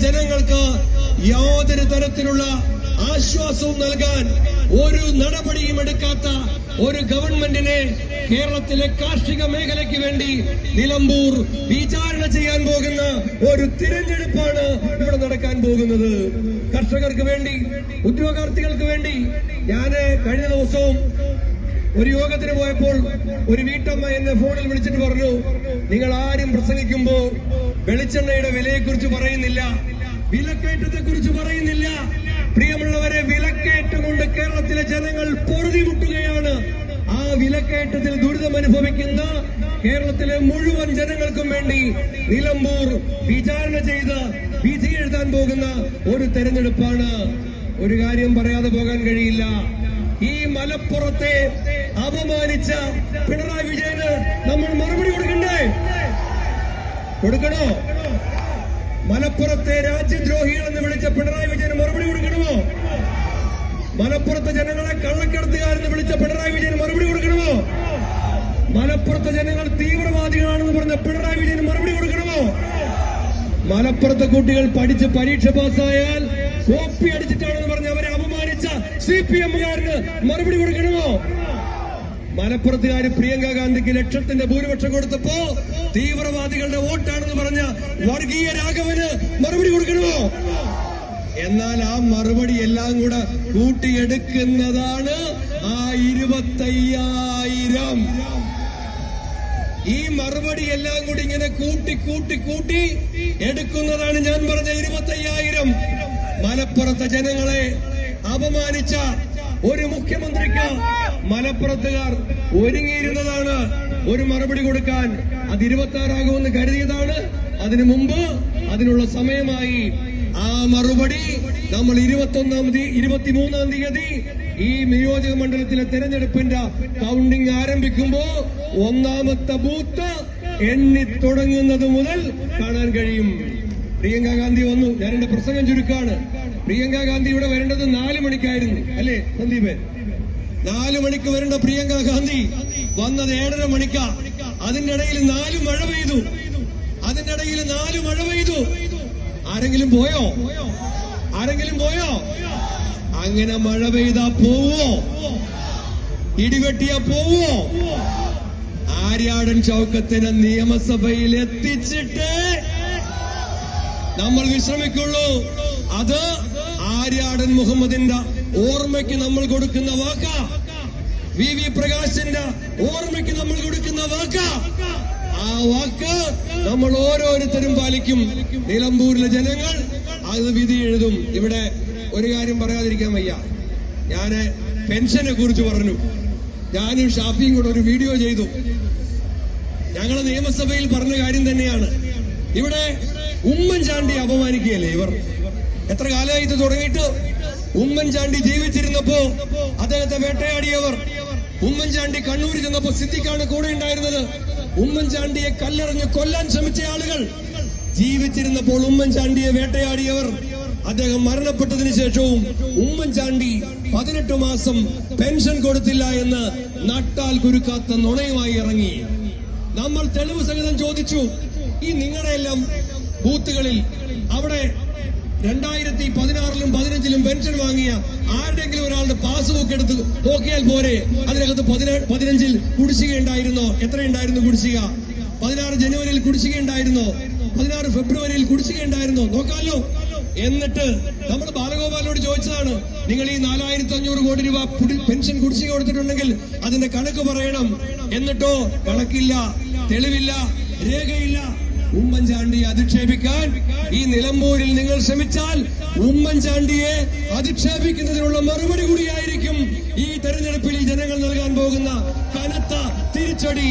ജനങ്ങൾക്ക് യാതൊരു തരത്തിലുള്ള ആശ്വാസവും നൽകാൻ ഒരു നടപടിയും എടുക്കാത്ത ഒരു ഗവൺമെന്റിനെ കേരളത്തിലെ കാർഷിക മേഖലയ്ക്ക് വേണ്ടി നിലമ്പൂർ വിചാരണ ചെയ്യാൻ പോകുന്ന ഒരു തിരഞ്ഞെടുപ്പാണ് ഇവിടെ നടക്കാൻ പോകുന്നത്. കർഷകർക്ക് വേണ്ടി, ഉദ്യോഗാർത്ഥികൾക്ക് വേണ്ടി. ഞാന് കഴിഞ്ഞ ദിവസവും ഒരു യോഗത്തിന് പോയപ്പോൾ ഒരു വീട്ടമ്മ എന്നെ ഫോണിൽ വിളിച്ചിട്ട് പറഞ്ഞു, നിങ്ങൾ ആരും പ്രസംഗിക്കുമ്പോ വെളിച്ചെണ്ണയുടെ വിലയെക്കുറിച്ച് പറയുന്നില്ല, വിലക്കയറ്റത്തെ കുറിച്ച് പറയുന്നില്ല. പ്രിയമുള്ളവരെ, വിലക്കയറ്റം കൊണ്ട് കേരളത്തിലെ ജനങ്ങൾ പൊറുതിമുട്ടുകയാണ്. ആ വിലക്കയറ്റത്തിൽ ദുരിതം അനുഭവിക്കുന്ന കേരളത്തിലെ മുഴുവൻ ജനങ്ങൾക്കും വേണ്ടി നിലമ്പൂർ വിചാരണ ചെയ്ത് വിധി എഴുതാൻ പോകുന്ന ഒരു തെരഞ്ഞെടുപ്പാണ്. ഒരു കാര്യം പറയാതെ പോകാൻ കഴിയില്ല. ഈ മലപ്പുറത്തെ അപമാനിച്ച പിണറായി വിജയന് നമ്മൾ മറുപടി കൊടുക്കണ്ടേ? കൊടുക്കണോ? മലപ്പുറത്തെ രാജ്യദ്രോഹികൾ എന്ന് വിളിച്ച പിണറായി വിജയന് മറുപടി കൊടുക്കണമോ? മലപ്പുറത്തെ ജനങ്ങളെ കള്ളക്കടത്തുകാരെന്ന് വിളിച്ച പിണറായി വിജയന് മറുപടി കൊടുക്കണമോ? മലപ്പുറത്തെ ജനങ്ങൾ തീവ്രവാദികളാണെന്ന് പറഞ്ഞ പിണറായി വിജയന് മറുപടി കൊടുക്കണമോ? മലപ്പുറത്തെ കുട്ടികൾ പഠിച്ച് പരീക്ഷ പാസ്സായാൽ കോപ്പി അടിച്ചിട്ടാണെന്ന് പറഞ്ഞ് അവരെ അപമാനിച്ച CPM-കാരന് മറുപടി കൊടുക്കണമോ? മലപ്പുറത്തുകാര് പ്രിയങ്ക ഗാന്ധിക്ക് ലക്ഷത്തിന്റെ ഭൂരിപക്ഷം കൊടുത്തപ്പോ തീവ്രവാദികളുടെ വോട്ടാണെന്ന് പറഞ്ഞ വർഗീയ രാഘവന് മറുപടി കൊടുക്കണമോ? എന്നാൽ ആ മറുപടി എല്ലാം കൂടെ കൂട്ടിയെടുക്കുന്നതാണ് ആ 25,000. ഈ മറുപടി എല്ലാം കൂടി ഇങ്ങനെ കൂട്ടി എടുക്കുന്നതാണ് ഞാൻ പറഞ്ഞ 25,000. മലപ്പുറത്തെ ജനങ്ങളെ അപമാനിച്ച ഒരു മുഖ്യമന്ത്രിക്ക് മലപ്പുറത്തുകാർ ഒരുങ്ങിയിരുന്നതാണ് ഒരു മറുപടി കൊടുക്കാൻ. അത് 26 കരുതിയതാണ്. അതിനു മുമ്പ് അതിനുള്ള സമയമായി. ആ മറുപടി നമ്മൾ 23 തീയതി ഈ നിയോജക മണ്ഡലത്തിലെ തെരഞ്ഞെടുപ്പിന്റെ കൗണ്ടിംഗ് ആരംഭിക്കുമ്പോ ഒന്നാമത്തെ ബൂത്ത് എണ്ണി തുടങ്ങുന്നത് മുതൽ കാണാൻ കഴിയും. പ്രിയങ്ക ഗാന്ധി വന്നു. ഞാൻ എന്റെ പ്രസംഗം ചുരുക്കാണ്. പ്രിയങ്ക ഗാന്ധി ഇവിടെ വരേണ്ടത് 4 മണിക്കായിരുന്നു, അല്ലേ സന്ദീപ്? 4 മണിക്ക് വരേണ്ട പ്രിയങ്ക ഗാന്ധി വന്നത് 7:30 മണിക്കാ. അതിന്റെ ഇടയിൽ 4 മഴ പെയ്തു. ആരെങ്കിലും പോയോ? അങ്ങനെ മഴ പെയ്താ പോവോ? ഇടിവെട്ടിയാ പോവോ? ആര്യാടൻ ഷൗക്കത്തിനെ നിയമസഭയിൽ എത്തിച്ചിട്ട് നമ്മൾ വിശ്രമിക്കുള്ളൂ. അത് ആര്യാടൻ മുഹമ്മദിന്റെ ഓർമ്മയ്ക്ക് നമ്മൾ കൊടുക്കുന്ന വാക്ക. VV പ്രകാശിന്റെ ഓർമ്മയ്ക്ക് നമ്മൾ കൊടുക്കുന്ന വാക്ക. ആ വാക്ക് നമ്മൾ ഓരോരുത്തരും പാലിക്കും. നിലമ്പൂരിലെ ജനങ്ങൾ അത് വിധി എഴുതും. ഇവിടെ ഒരു കാര്യം പറയാതിരിക്കാൻ വയ്യ. ഞാന് പെൻഷനെ കുറിച്ച് പറഞ്ഞു. ഞാനും ഷാഫിയും കൂടെ ഒരു വീഡിയോ ചെയ്തു. ഞങ്ങളെ നിയമസഭയിൽ പറഞ്ഞ കാര്യം തന്നെയാണ്. ഇവിടെ ഉമ്മൻചാണ്ടി അപമാനിക്കുകയല്ലേ ഇവർ? എത്ര കാലമായി ഇത് തുടങ്ങിയിട്ട്? ഉമ്മൻചാണ്ടി ജീവിച്ചിരുന്നപ്പോ അദ്ദേഹത്തെ വേട്ടയാടിയവർ. ഉമ്മൻചാണ്ടി കണ്ണൂരിൽ ചെന്നപ്പോ സിദ്ദിഖാണ് കൂടെ ഉണ്ടായിരുന്നത്. ഉമ്മൻചാണ്ടിയെ കല്ലെറിഞ്ഞ് കൊല്ലാൻ ശ്രമിച്ച ആളുകൾ. ജീവിച്ചിരുന്നപ്പോൾ ഉമ്മൻചാണ്ടിയെ വേട്ടയാടിയവർ. അദ്ദേഹം മരണപ്പെട്ടതിന് ശേഷവും ഉമ്മൻചാണ്ടി 18 മാസം പെൻഷൻ കൊടുത്തില്ല എന്ന് നട്ടാൽ കുരുക്കാത്ത നുണയുമായി ഇറങ്ങി. നമ്മൾ തെളിവ് സഹിതം ചോദിച്ചു, ഈ നിങ്ങളുടെയെല്ലാം ബൂത്തുകളിൽ അവിടെ 2016-ലും 15-ലും പെൻഷൻ വാങ്ങിയ ആരുടെങ്കിലും ഒരാളുടെ പാസ്ബുക്ക് എടുത്ത് നോക്കിയാൽ പോരെ? അതിനകത്ത് 15-ൽ കുടിശ്ശിക ഉണ്ടായിരുന്നോ? എത്രയുണ്ടായിരുന്നു കുടിശ്ശിക? 16 ജനുവരിയിൽ കുടിശ്ശിക ഉണ്ടായിരുന്നോ? 16 ഫെബ്രുവരിയിൽ കുടിശ്ശിക ഉണ്ടായിരുന്നോ? നോക്കാമല്ലോ. എന്നിട്ട് നമ്മൾ ബാലഗോപാലിനോട് ചോദിച്ചതാണ്, നിങ്ങൾ ഈ 4,500 കോടി രൂപ പെൻഷൻ കുടിശ്ശിക കൊടുത്തിട്ടുണ്ടെങ്കിൽ അതിന്റെ കണക്ക് പറയണം. എന്നിട്ടോ കണക്കില്ല, തെളിവില്ല, രേഖയില്ല. ഉമ്മൻചാണ്ടിയെ അധിക്ഷേപിക്കാൻ ഈ നിലമ്പൂരിൽ നിങ്ങൾ ശ്രമിച്ചാൽ ഉമ്മൻചാണ്ടിയെ അധിക്ഷേപിക്കുന്നതിനുള്ള മറുപടി കൂടിയായിരിക്കും ഈ തെരഞ്ഞെടുപ്പിൽ ജനങ്ങൾ നൽകാൻ പോകുന്ന കനത്ത തിരിച്ചടി.